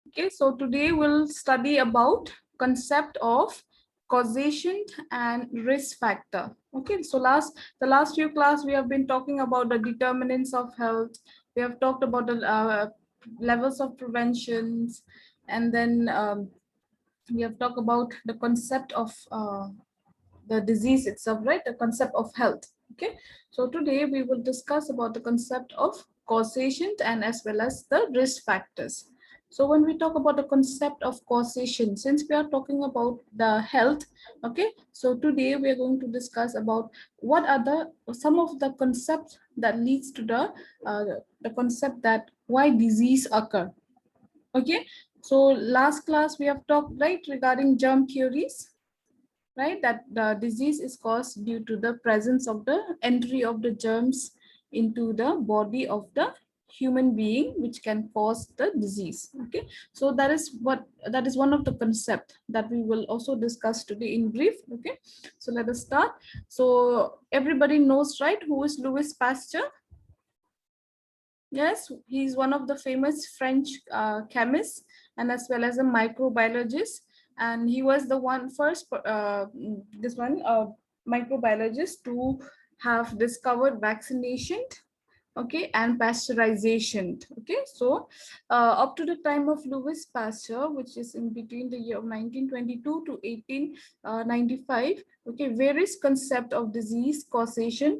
Okay, so today we'll study about concept of causation and risk factor. Okay, so the last few class we have been talking about the determinants of health. We have talked about the levels of preventions, and then we have talked about the concept of the disease itself, right? The concept of health. Okay, so today we will discuss about the concept of causation and as well as the risk factors. So when we talk about the concept of causation, since we are talking about the health, okay, so today we are going to discuss about what are the some of the concepts that leads to the concept that why disease occur. Okay, so last class we have talked right regarding germ theories, right? That the disease is caused due to the presence of the entry of the germs into the body of the human being, which can cause the disease. Okay, so that is one of the concept that we will also discuss today in brief. Okay, so let us start. So everybody knows, right, who is Louis Pasteur? Yes, he's one of the famous French chemists and as well as a microbiologist. And he was the one first, this one microbiologist to have discovered vaccination, okay, and pasteurization. Okay, so up to the time of Louis Pasteur, which is in between the year of 1922 to 1895, okay, various concept of disease causation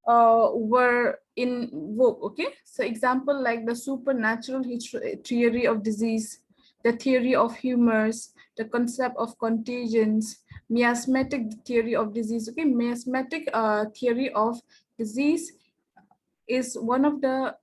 were in vogue. Okay, so example like the supernatural theory of disease, the theory of humors, the concept of contagions, miasmatic theory of disease. Okay, miasmatic theory of disease is one of the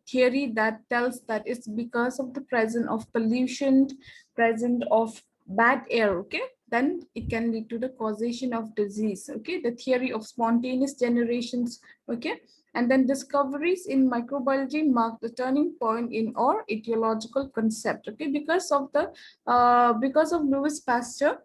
theory that tells that it's because of the presence of pollution, presence of bad air, okay, then it can lead to the causation of disease. Okay, the theory of spontaneous generations, okay, and then discoveries in microbiology mark the turning point in our etiological concept. Okay, because of Louis Pasteur,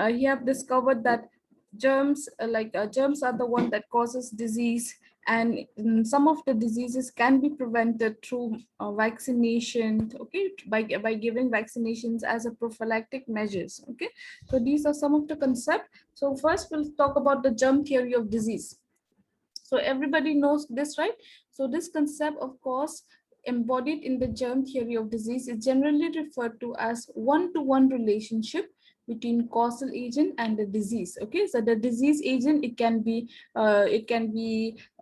he have discovered that germs are the one that causes disease, and some of the diseases can be prevented through vaccination, okay, by giving vaccinations as a prophylactic measures. Okay, so these are some of the concept. So first we'll talk about the germ theory of disease. So everybody knows this, right? So this concept, of course, embodied in the germ theory of disease is generally referred to as one-to-one relationship between causal agent and the disease. Okay, so the disease agent, it can be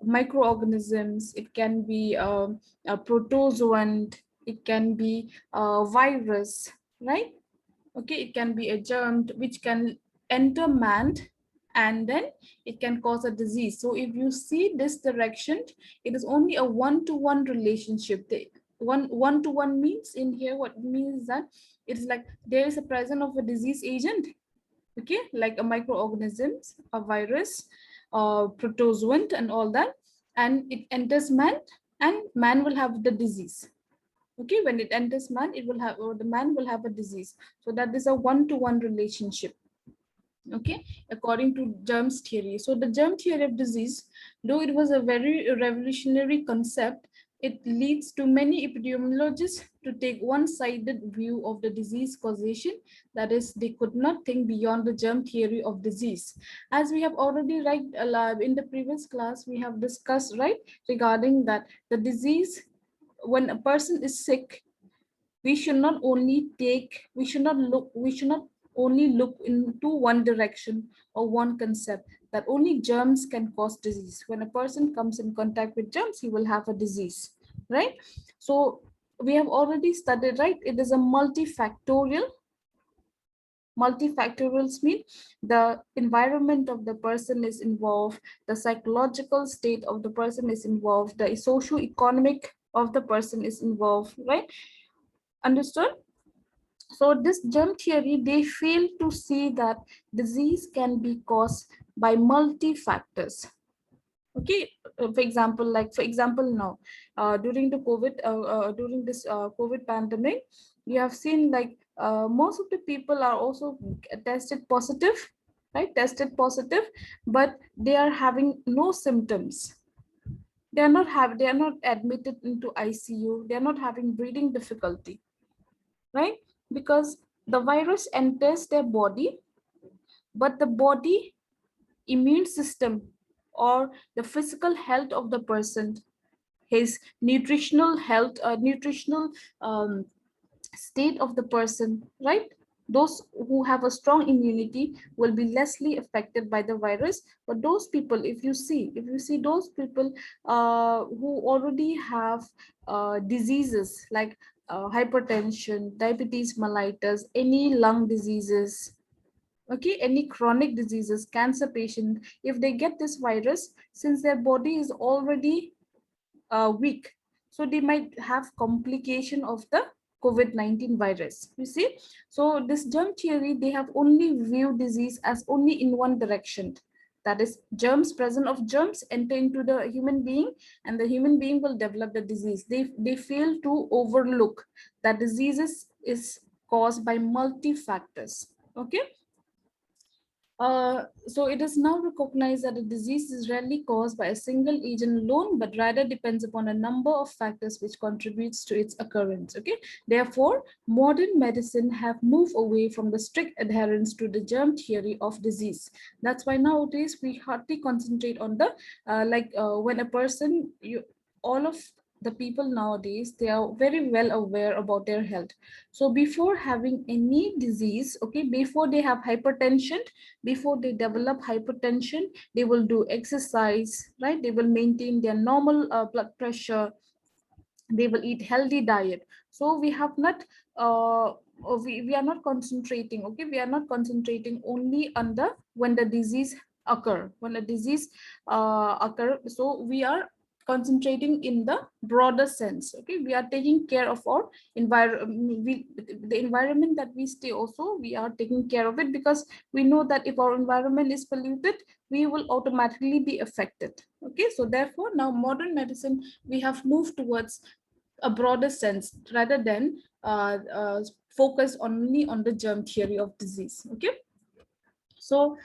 microorganisms, it can be a protozoan, it can be a virus, right? Okay, it can be a germ which can enter man, and then it can cause a disease. So if you see this direction, it is only a one-to-one relationship. The one-to-one means in here, what means that it's like there is a presence of a disease agent, okay, like a microorganisms, a virus, protozoan and all that, and it enters man, and man will have the disease. Okay, when it enters man, it will have, or the man will have a disease. So that is a one-to-one relationship, okay, according to germs theory. So the germ theory of disease, though it was a very revolutionary concept, it leads to many epidemiologists to take one-sided view of the disease causation. That is, they could not think beyond the germ theory of disease. As we have already in the previous class, we have discussed, right, regarding that the disease, when a person is sick, we should not only look into one direction or one concept, that only germs can cause disease. When a person comes in contact with germs, he will have a disease, right? So we have already studied, right, it is a multifactorials mean the environment of the person is involved, the psychological state of the person is involved, the socio-economic of the person is involved, right? Understood? So this germ theory, they fail to see that disease can be caused by multi factors. Okay, for example, now during the during this COVID pandemic, you have seen like most of the people are also tested positive, right? Tested positive, but they are having no symptoms. They are not admitted into ICU. They are not having breathing difficulty, right? Because the virus enters their body, but the body immune system or the physical health of the person, his nutritional health, nutritional um, state of the person, right? Those who have a strong immunity will be lessly affected by the virus. But those people, if you see those people who already have diseases like hypertension, diabetes mellitus, any lung diseases, okay, any chronic diseases, cancer patient, if they get this virus, since their body is already week, so they might have complication of the COVID-19 virus, you see. So this germ theory, they have only viewed disease as only in one direction, that is germs, present of germs enter into the human being and the human being will develop the disease. They fail to overlook that diseases is caused by multi factors, okay. So it is now recognized that a disease is rarely caused by a single agent alone, but rather depends upon a number of factors which contributes to its occurrence. Okay. Therefore, modern medicine have moved away from the strict adherence to the germ theory of disease. That's why nowadays we hardly concentrate on the when a person all of the people nowadays, they are very well aware about their health. So before having any disease, okay, before they have hypertension, before they develop hypertension, they will do exercise, right? They will maintain their normal blood pressure, they will eat healthy diet. So we have not we are not concentrating, okay, we are not concentrating only on the when the disease occur, when a disease occur. So we are concentrating in the broader sense, okay. We are taking care of our environment, the environment that we stay also, we are taking care of it, because we know that if our environment is polluted, we will automatically be affected, okay. So therefore now modern medicine, we have moved towards a broader sense rather than focus only on the germ theory of disease, okay. So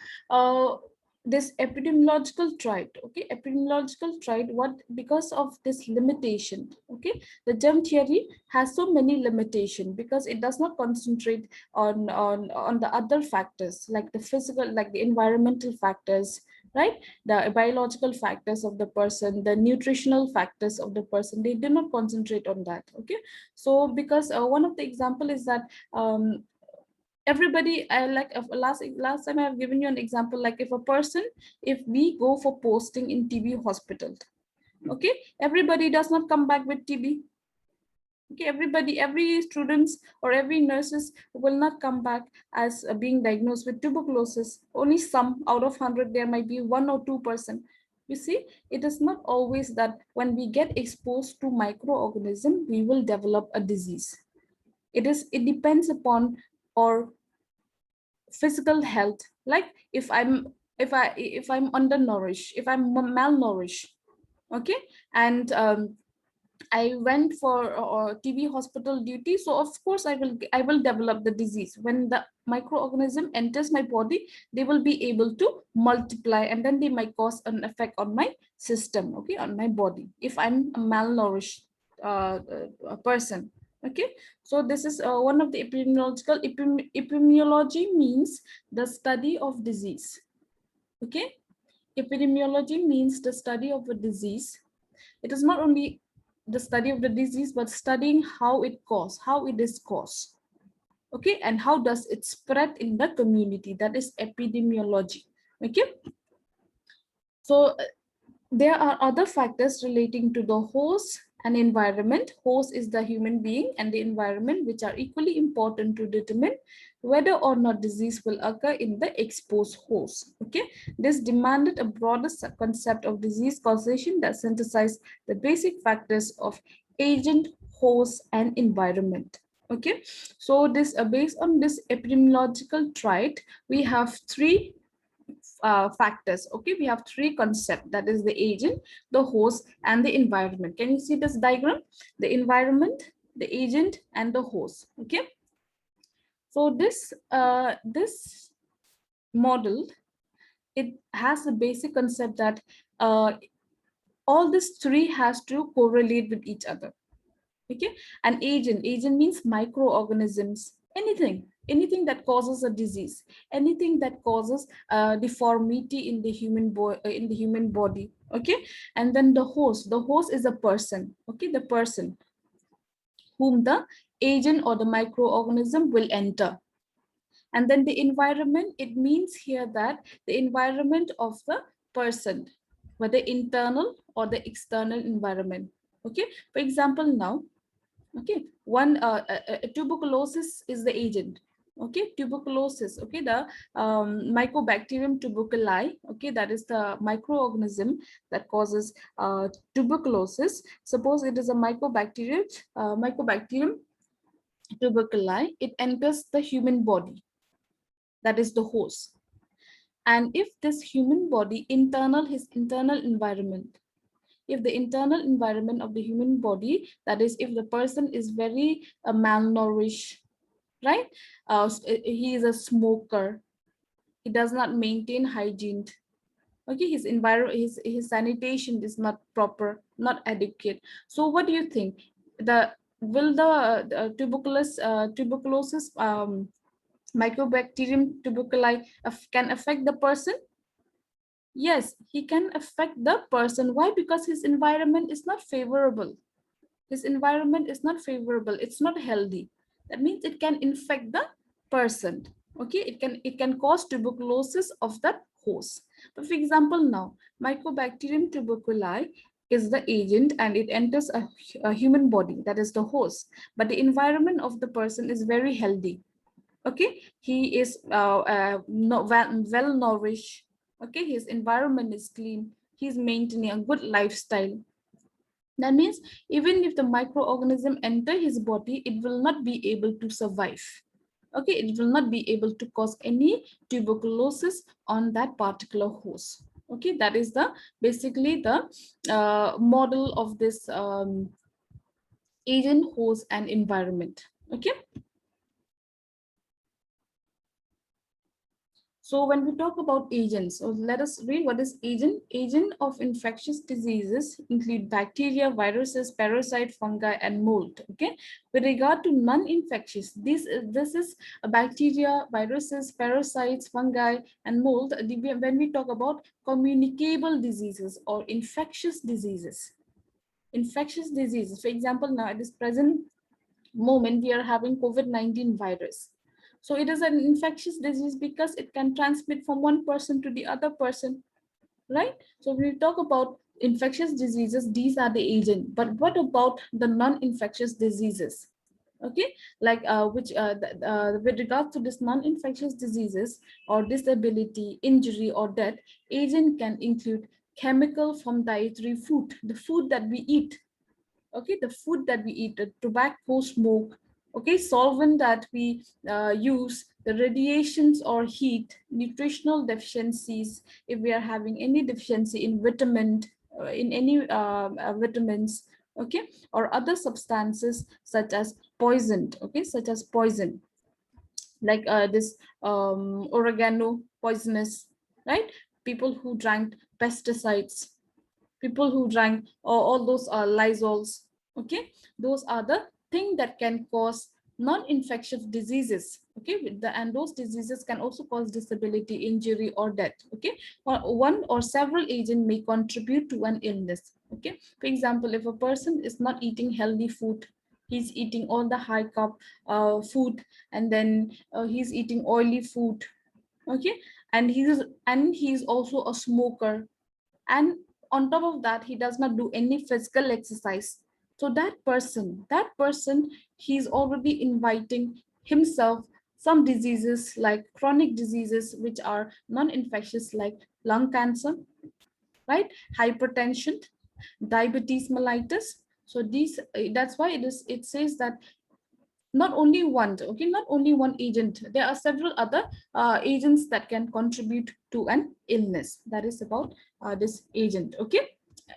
this epidemiological trait, okay, epidemiological trait, what, because of this limitation, okay, the germ theory has so many limitation because it does not concentrate on the other factors like the physical, like the environmental factors, right, the biological factors of the person, the nutritional factors of the person, they do not concentrate on that, okay. So because one of the example is that everybody, I like last time I have given you an example, like if a person, if we go for posting in TB hospital, okay, everybody does not come back with TB, okay, everybody, every students or every nurses will not come back as being diagnosed with tuberculosis. Only some out of 100, there might be 1 or 2%. You see, it is not always that when we get exposed to microorganism we will develop a disease. It depends upon our physical health. Like if I'm undernourished, if I'm malnourished, okay, and I went for TB hospital duty, so of course I will develop the disease. When the microorganism enters my body, they will be able to multiply and then they might cause an effect on my system, okay, on my body, if I'm a malnourished person, okay. So this is one of the epidemiology means the study of disease, okay. Epidemiology means the study of a disease. It is not only the study of the disease, but studying how it is caused, okay, and how does it spread in the community. That is epidemiology, okay. So there are other factors relating to the host and environment. Host is the human being and the environment, which are equally important to determine whether or not disease will occur in the exposed host. Okay, this demanded a broader concept of disease causation that synthesized the basic factors of agent, host, and environment. Okay, so this based on this epidemiological trait, we have three factors. Okay, we have three concepts, that is the agent, the host, and the environment. Can you see this diagram? The environment, the agent, and the host. Okay, so this model, it has the basic concept that All these three has to correlate with each other. Okay, an agent means microorganisms, anything that causes a disease, anything that causes deformity in the in the human body. Okay, and then the host is a person. Okay, the person whom the agent or the microorganism will enter. And then the environment, it means here that the environment of the person, whether internal or the external environment. Okay, for example, now, okay, one tuberculosis is the agent. Okay, tuberculosis, okay, the mycobacterium tuberculi, okay, that is the microorganism that causes tuberculosis. Suppose it is a mycobacterium tuberculi, it enters the human body, that is the host. And if this human body his internal environment, if the internal environment of the human body, that is if the person is very malnourished, right, he is a smoker, he does not maintain hygiene, okay, his environment, his sanitation is not proper, not adequate. So what do you think, the will the tuberculosis mycobacterium tuberculi can affect the person? Yes, he can affect the person. Why? Because his environment is not favorable. His environment is not favorable. It's not healthy. That means it can infect the person. Okay, it can cause tuberculosis of that host. But for example, now Mycobacterium tuberculi is the agent and it enters a human body, that is the host. But the environment of the person is very healthy. Okay, he is not well nourished. Okay, his environment is clean, he's maintaining a good lifestyle. That means even if the microorganism enter his body, it will not be able to survive. Okay, it will not be able to cause any tuberculosis on that particular host. Okay, that is the basically the model of this agent, host, and environment. Okay. So when we talk about agents, so let us read what is agent. Agent of infectious diseases include bacteria, viruses, parasite, fungi, and mold. Okay. With regard to non-infectious, this is a bacteria, viruses, parasites, fungi, and mold. When we talk about communicable diseases or infectious diseases, for example, now at this present moment we are having COVID-19 virus. So it is an infectious disease because it can transmit from one person to the other person, right? So when we talk about infectious diseases, these are the agent. But what about the non-infectious diseases? Okay, like with regard to this non-infectious diseases or disability, injury, or death, agent can include chemical from dietary food, the food that we eat. Okay, the food that we eat, the tobacco smoke, okay, solvent that we use, the radiations or heat, nutritional deficiencies, if we are having any deficiency in in any vitamins, okay, or other substances such as poisoned, okay, such as poison, like this oregano poisonous, right? People who drank pesticides, people who drank all those lysols, okay, those are the thing that can cause non-infectious diseases. Okay, and those diseases can also cause disability, injury, or death. Okay, one or several agents may contribute to an illness. Okay, for example, if a person is not eating healthy food, he's eating all the high carb food, and then he's eating oily food, okay, and he's also a smoker, and on top of that he does not do any physical exercise. So that person he's already inviting himself some diseases like chronic diseases which are non-infectious, like lung cancer, right, hypertension, diabetes mellitus. So these that's why it says that not only one, okay, not only one agent, there are several other agents that can contribute to an illness. That is about this agent. Okay,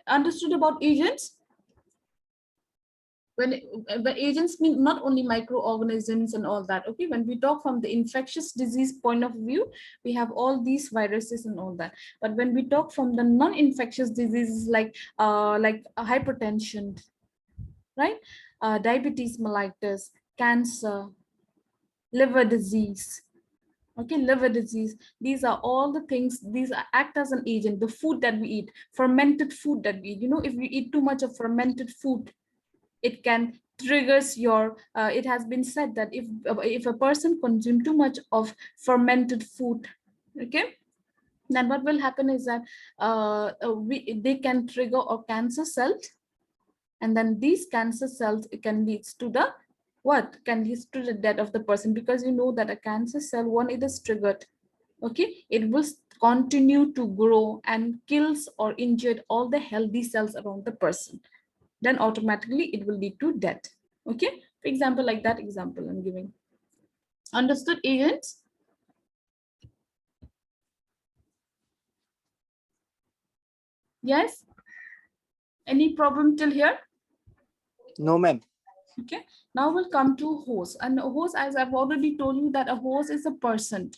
understood about agents? when agents mean not only microorganisms and all that. Okay, when we talk from the infectious disease point of view, we have all these viruses and all that. But when we talk from the non-infectious diseases like hypertension, right, diabetes mellitus, cancer, liver disease. Okay, liver disease, these are all the things, these act as an agent. The food that we eat, fermented food that we eat, if we eat too much of fermented food, it can triggers your it has been said that if a person consume too much of fermented food, okay, then what will happen is that they can trigger a cancer cells, and then these cancer cells, it can lead to the what can lead to the death of the person, because that a cancer cell, one it is triggered, okay, it will continue to grow and kills or injured all the healthy cells around the person, then automatically it will lead to death. Okay, for example, like that example I'm giving. Understood, agents? Yes, any problem till here? No, ma'am. Okay, now we'll come to host. And a host, as I've already told you, that a host is a person.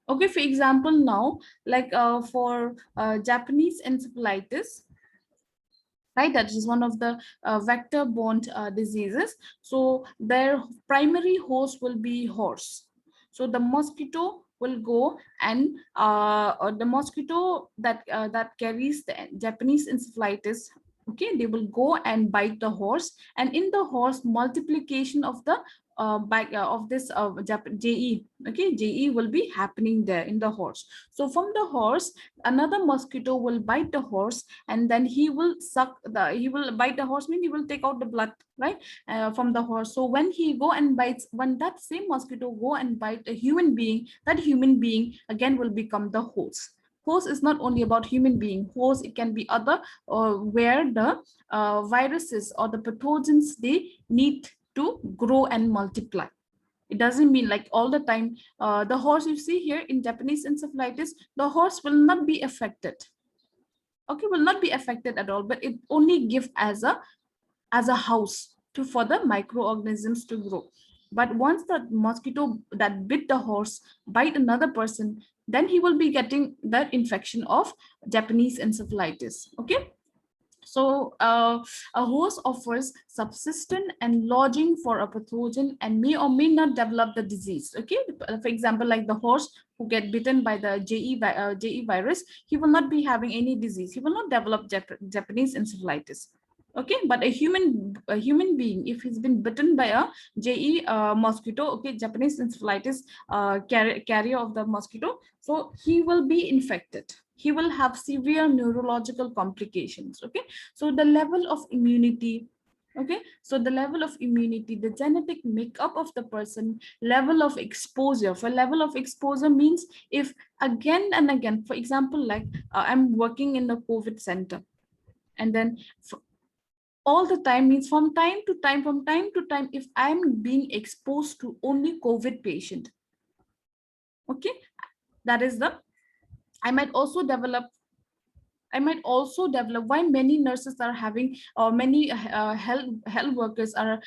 Okay, for example, now like for Japanese encephalitis, right, that is one of the vector-borne diseases. So their primary host will be horse. So the mosquito will go and or the mosquito that carries the Japanese encephalitis, okay, they will go and bite the horse, and in the horse, multiplication of the of this JE, okay, JE will be happening there in the horse. So from the horse, another mosquito will bite the horse, and then he will he will bite the horse, mean he will take out the blood, right, from the horse. So when he go and bites, when that same mosquito go and bite a human being, that human being again will become the host. Host is not only about human being. Host, it can be other, where the viruses or the pathogens, they need to grow and multiply. It doesn't mean like all the time. The horse you see here in Japanese encephalitis, the horse will not be affected. Okay, will not be affected at all, but it only give as a house for the microorganisms to grow. But once the mosquito that bit the horse bite another person, then he will be getting the infection of Japanese encephalitis. Okay. So a host offers subsistence and lodging for a pathogen and may or may not develop the disease. Okay, for example, like the horse who get bitten by the JE virus, he will not be having any disease. He will not develop Japanese encephalitis. Okay, but a human being, if he's been bitten by a JE mosquito, okay, Japanese encephalitis carrier of the mosquito, so he will be infected. He will have severe neurological complications. Okay, so the level of immunity, okay, so the level of immunity, the genetic makeup of the person, level of exposure. For level of exposure means, if again and again, for example, like I'm working in the COVID center, and then all the time means from time to time, if I'm being exposed to only COVID patient, okay, that is the I might also develop why many nurses are having, or many health workers are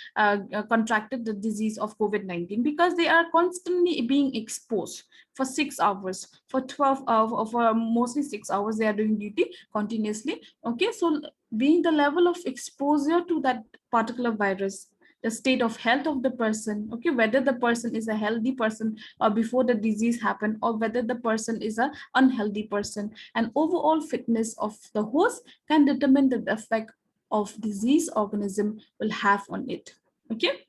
contracted the disease of COVID-19, because they are constantly being exposed for 6 hours, for 12 for mostly 6 hours they are doing duty continuously. Okay, so being the level of exposure to that particular virus, the state of health of the person, okay, whether the person is a healthy person or before the disease happened, or whether the person is a unhealthy person, and overall fitness of the host can determine the effect of disease organism will have on it. Okay,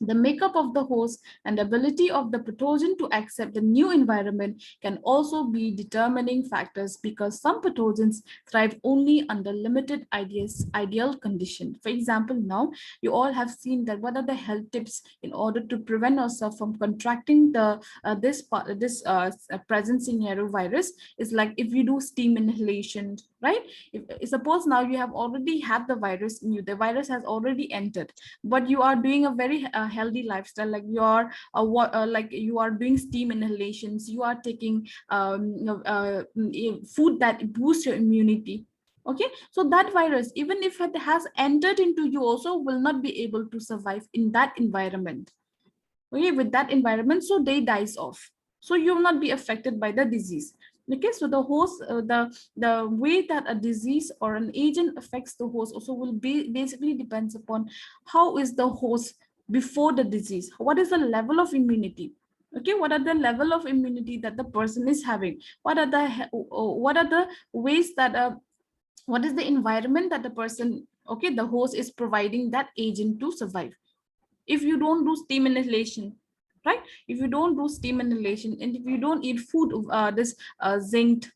the makeup of the host and ability of the pathogen to accept the new environment can also be determining factors, because some pathogens thrive only under limited ideal conditions. For example, now you all have seen that what are the health tips in order to prevent ourselves from contracting the present scenario virus is like, if you do steam inhalation, right? If suppose now you have already had the virus in you, the virus has already entered, but you are doing a very healthy lifestyle, like you are like you are doing steam inhalations, you are taking food that boosts your immunity. Okay, so that virus, even if it has entered into you, also will not be able to survive in that environment. Okay, with that environment, so they dies off. So you will not be affected by the disease. Okay, so the host, the way that a disease or an agent affects the host also will be basically depends upon how is the host before the disease. What is the level of immunity? Okay, what are the level of immunity that the person is having? What are the ways that what is the environment that the person, okay, the host is providing that agent to survive? If you don't do steam inhalation, right, if you don't do steam inhalation, and if you don't eat food this zinc,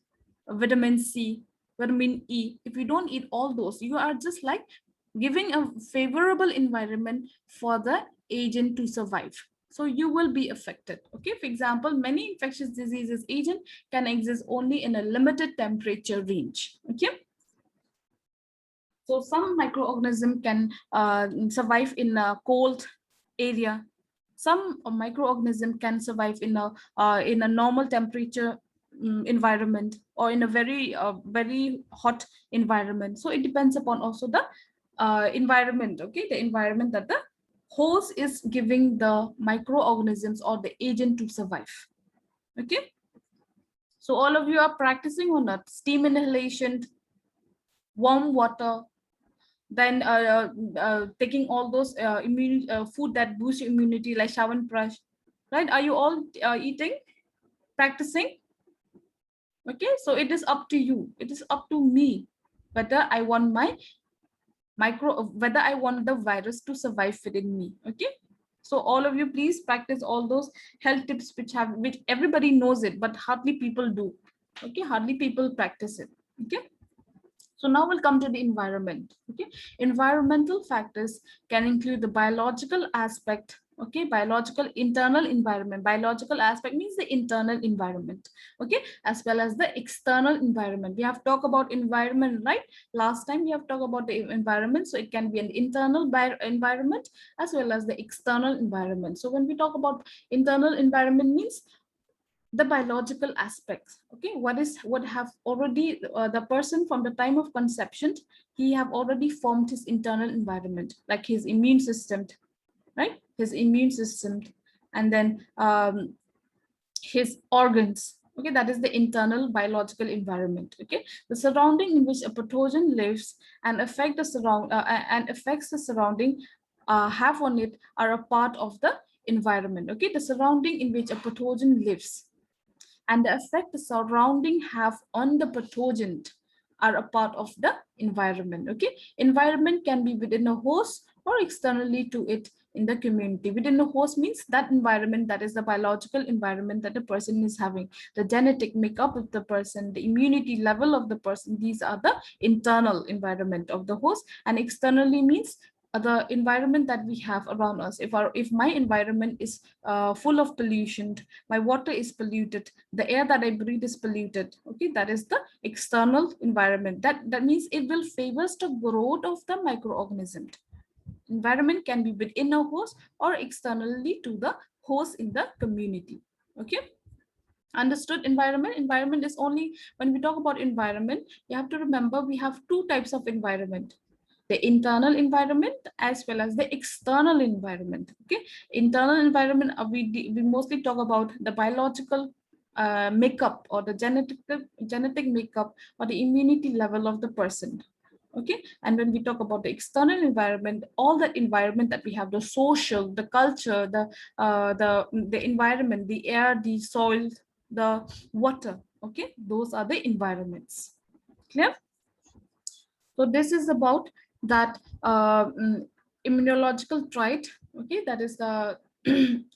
vitamin C, vitamin E, if you don't eat all those, you are just like giving a favorable environment for the agent to survive, so you will be affected. Okay, for example, many infectious diseases agent can exist only in a limited temperature range. Okay, so some microorganism can survive in a cold area. Some microorganism can survive in a normal temperature environment, or in a very hot environment. So it depends upon also the environment. Okay, the environment that the host is giving the microorganisms or the agent to survive. Okay, so all of you are practicing or not? Steam inhalation, warm water, then taking all those food that boost immunity like Chyawanprash, right? Are you all eating, practicing? Okay, so it is up to you, it is up to me whether I want my whether I want the virus to survive within me. Okay, so all of you please practice all those health tips which everybody knows it, but hardly people do. Okay, hardly people practice it. Okay, so now we'll come to the environment. Okay, environmental factors can include the biological aspect. Okay, biological internal environment. Biological aspect means the internal environment. Okay, as well as the external environment. We have talked about environment, right? Last time we have talked about the environment, so it can be an internal environment as well as the external environment. So when we talk about internal environment means the biological aspects. Okay, what have already the person from the time of conception, he have already formed his internal environment, like his immune system, right? His immune system, and then his organs. Okay, that is the internal biological environment. Okay, the surrounding in which a pathogen lives and affect the and affects the surrounding have on it are a part of the environment. Okay, the surrounding in which a pathogen lives and the effect the surrounding have on the pathogen are a part of the environment. Okay, environment can be within a host or externally to it in the community. Within the host means that environment, that is the biological environment that the person is having, the genetic makeup of the person, the immunity level of the person. These are the internal environment of the host, and externally means the environment that we have around us. If my environment is full of pollution, my water is polluted, the air that I breathe is polluted. Okay, that is the external environment. That means it will favors the growth of the microorganism. Environment can be within a host or externally to the host in the community. Okay, understood? Environment is only, when we talk about environment, you have to remember we have two types of environment: the internal environment as well as the external environment. Okay, internal environment, we mostly talk about the biological makeup or the genetic makeup or the immunity level of the person. Okay, and when we talk about the external environment, all that environment that we have, the social, the culture, the environment, the air, the soil, the water. Okay, those are the environments. Clear? So this is about that immunological trait. Okay, that is the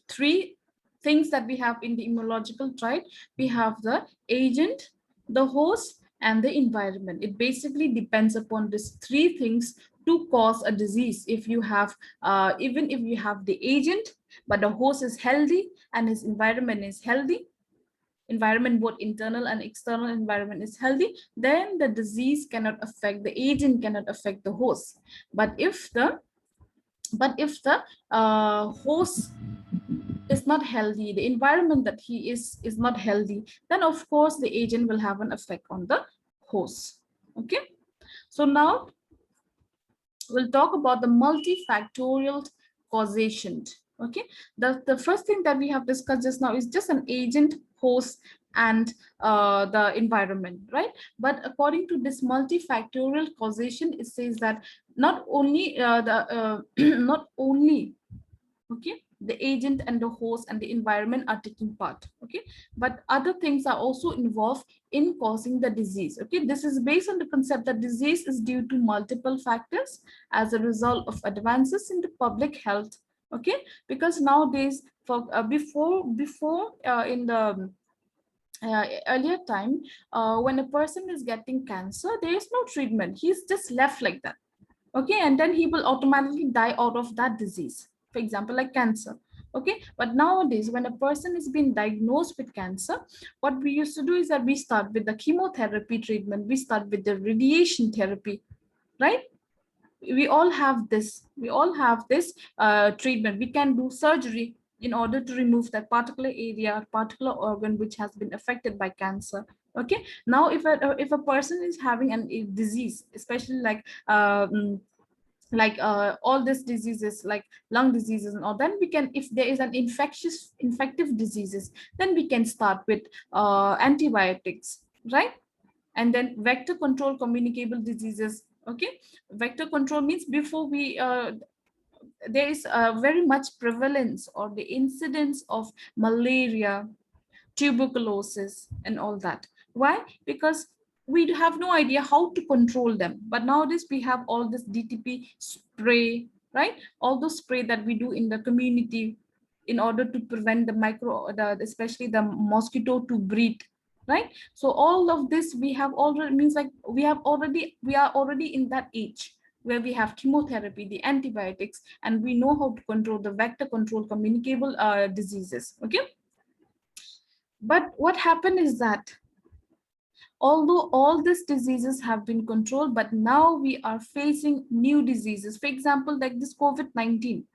three things that we have in the immunological trait. We have the agent, the host, and the environment. It basically depends upon these three things to cause a disease. If you have, even if you have the agent, but the host is healthy and his environment is healthy, environment, both internal and external environment is healthy, then the disease cannot affect, the agent cannot affect the host. But if the host is not healthy, the environment that he is not healthy, then of course the agent will have an effect on the host. Okay, So now we'll talk about the multifactorial causation. Okay, the first thing that we have discussed just now is just an agent, host, and the environment, right? But according to this multifactorial causation, it says that not only not only, okay, the agent and the host and the environment are taking part, okay, but other things are also involved in causing the disease. Okay, this is based on the concept that disease is due to multiple factors as a result of advances in the public health. Okay, because nowadays for before in the earlier time, when a person is getting cancer, there is no treatment, he's just left like that. Okay, and then he will automatically die out of that disease, for example like cancer. Okay, but nowadays when a person is being diagnosed with cancer, what we used to do is that we start with the chemotherapy treatment, we start with the radiation therapy, right? We all have this treatment. We can do surgery in order to remove that particular area, particular organ which has been affected by cancer. Okay, now if a person is having a disease, especially like all these diseases like lung diseases and all, then we can, if there is an infective diseases, then we can start with antibiotics, right? And then vector control communicable diseases. Okay, vector control means before we there is very much prevalence or the incidence of malaria, tuberculosis and all that. Why? Because we have no idea how to control them, but nowadays we have all this DTP spray, right? All those spray that we do in the community in order to prevent especially the mosquito to breed, right? So all of this we have already, means like we are already in that age where we have chemotherapy, the antibiotics, and we know how to control the vector control communicable diseases. Okay, but what happened is that although all these diseases have been controlled, but now we are facing new diseases. For example, like this COVID-19.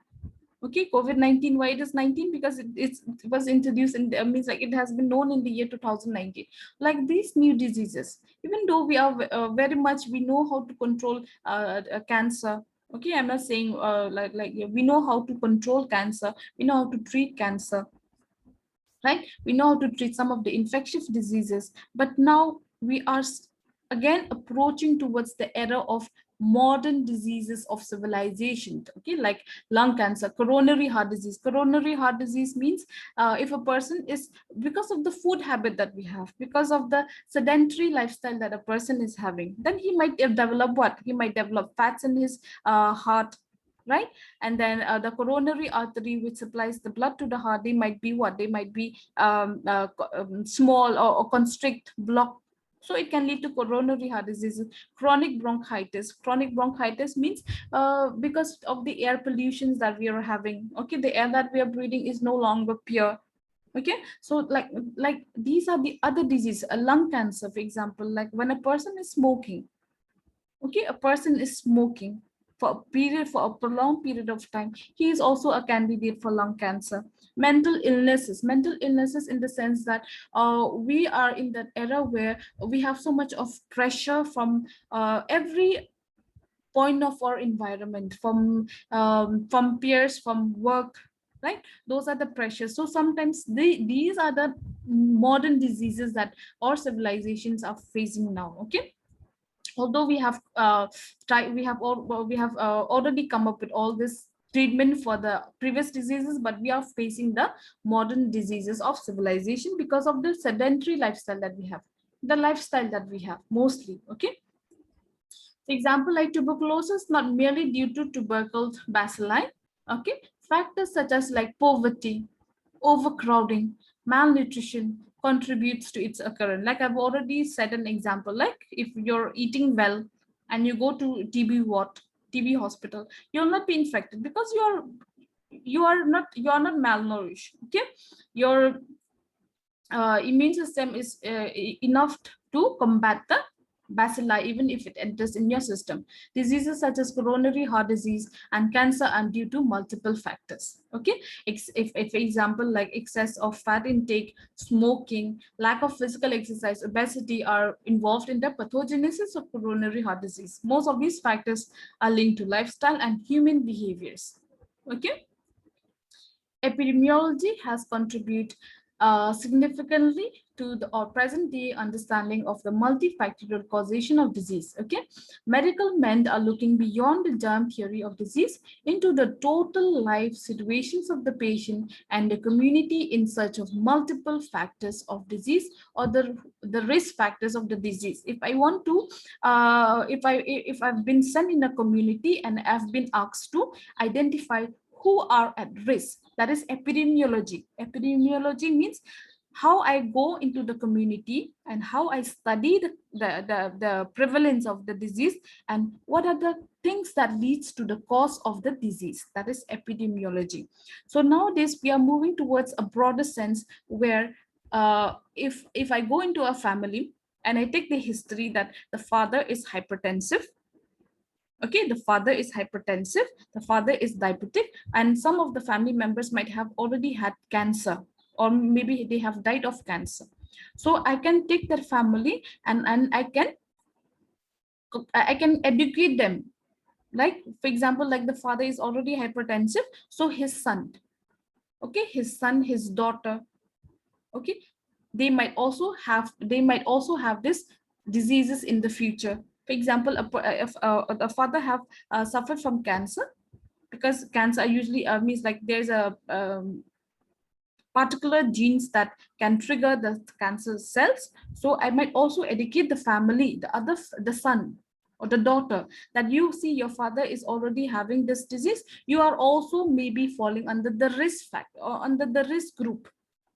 Okay, COVID-19, why it is 19? Because it was introduced in, means like it has been known in the year 2019. Like these new diseases, even though we are very much, we know how to control cancer. Okay, I'm not saying like we know how to control cancer, we know how to treat cancer, right? We know how to treat some of the infectious diseases, but now we are again approaching towards the era of modern diseases of civilization. Okay, like lung cancer, coronary heart disease. Coronary heart disease means if a person is, because of the food habit that we have, because of the sedentary lifestyle that a person is having, then he might develop what? He might develop fats in his heart, right? And then the coronary artery which supplies the blood to the heart, they might be what? They might be small or constrict, block. So it can lead to coronary heart disease. Chronic bronchitis. Chronic bronchitis means because of the air pollutions that we are having. Okay, the air that we are breathing is no longer pure. Okay, so like these are the other diseases. A lung cancer, for example, like when a person is smoking. Okay, a person is smoking for a prolonged period of time, he is also a candidate for lung cancer. Mental illnesses in the sense that we are in that era where we have so much of pressure from every point of our environment, from peers, from work, right? Those are the pressures. So sometimes these are the modern diseases that our civilizations are facing now. Okay, although we have already come up with all this treatment for the previous diseases, but we are facing the modern diseases of civilization because of the sedentary lifestyle that we have, the lifestyle that we have mostly. Okay, for example, like tuberculosis, not merely due to tubercle bacilli. Okay, factors such as like poverty, overcrowding, malnutrition contributes to its occurrence. Like I've already said an example, like if you're eating well and you go to TB hospital, you'll not be infected because you are not malnourished. Okay, your immune system is enough to combat the bacilli, even if it enters in your system. Diseases such as coronary heart disease and cancer are due to multiple factors. Okay, if for example, like excess of fat intake, smoking, lack of physical exercise, obesity are involved in the pathogenesis of coronary heart disease. Most of these factors are linked to lifestyle and human behaviors. Okay. Epidemiology has contributed significantly to the present day understanding of the multifactorial causation of disease. Okay, medical men are looking beyond the germ theory of disease into the total life situations of the patient and the community in search of multiple factors of disease or the risk factors of the disease. If I want to, if I've been sent in a community and I've been asked to identify who are at risk, that is epidemiology. Epidemiology means how I go into the community and how I study the prevalence of the disease and what are the things that leads to the cause of the disease. That is epidemiology. So nowadays we are moving towards a broader sense where if I go into a family and I take the history that the father is hypertensive, okay, the father is hypertensive, the father is diabetic, and some of the family members might have already had cancer, or maybe they have died of cancer. So I can take that family and I can educate them. Like, for example, like the father is already hypertensive, so his son, okay, his son, his daughter, okay, they might also have this diseases in the future. For example, if a father have suffered from cancer, because cancer usually means like there's a particular genes that can trigger the cancer cells. So I might also educate the family, the son or the daughter, that you see your father is already having this disease, you are also maybe falling under the risk factor or under the risk group.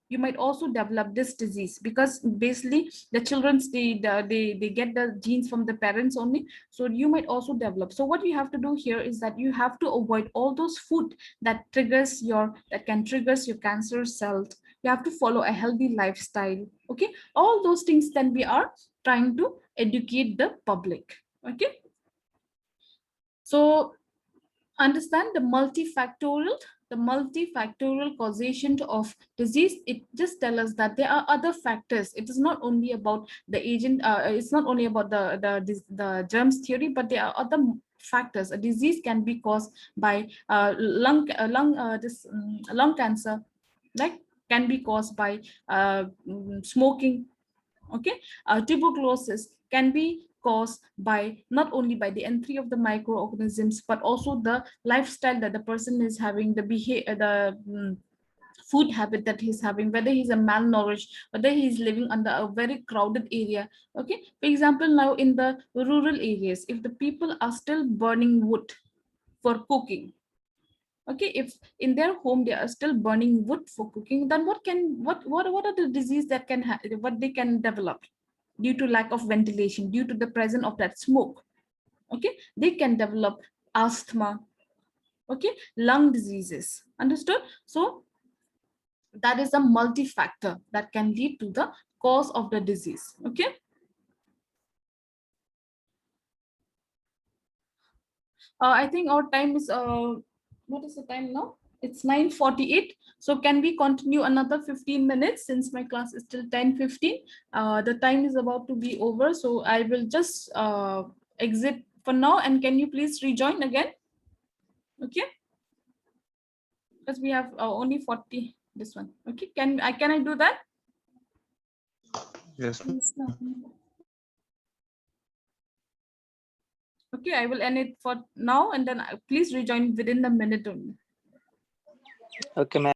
You might also develop this disease, because basically the children's they get the genes from the parents only. So you might also develop. So what you have to do here is that you have to avoid all those food that can triggers your cancer cells. You have to follow a healthy lifestyle. Okay, all those things then we are trying to educate the public. Okay, so understand the multifactorial causation of disease. It just tells us that there are other factors. It is not only about the agent, it's not only about the germs theory, but there are other factors. A disease can be caused by lung cancer, like can be caused by smoking. Okay, tuberculosis can be caused by not only by the entry of the microorganisms, but also the lifestyle that the person is having, the behavior, food habit that he's having, whether he's a malnourished, whether he's living under a very crowded area. Okay, for example, now in the rural areas, if the people are still burning wood for cooking, okay, if in their home they are still burning wood for cooking, then what are the disease that what they can develop due to lack of ventilation, due to the presence of that smoke? Okay, they can develop asthma, okay, lung diseases. Understood? So that is a multi-factor that can lead to the cause of the disease. Okay, I think our time is what is the time now? It's 9:48. So can we continue another 15 minutes, since my class is till 10:15? The time is about to be over, so I will just exit for now, and can you please rejoin again? Okay, because we have only 40 this one. Okay, can I do that? Yes. Okay, I will end it for now, and then please rejoin within the minute only. Okay, ma'am.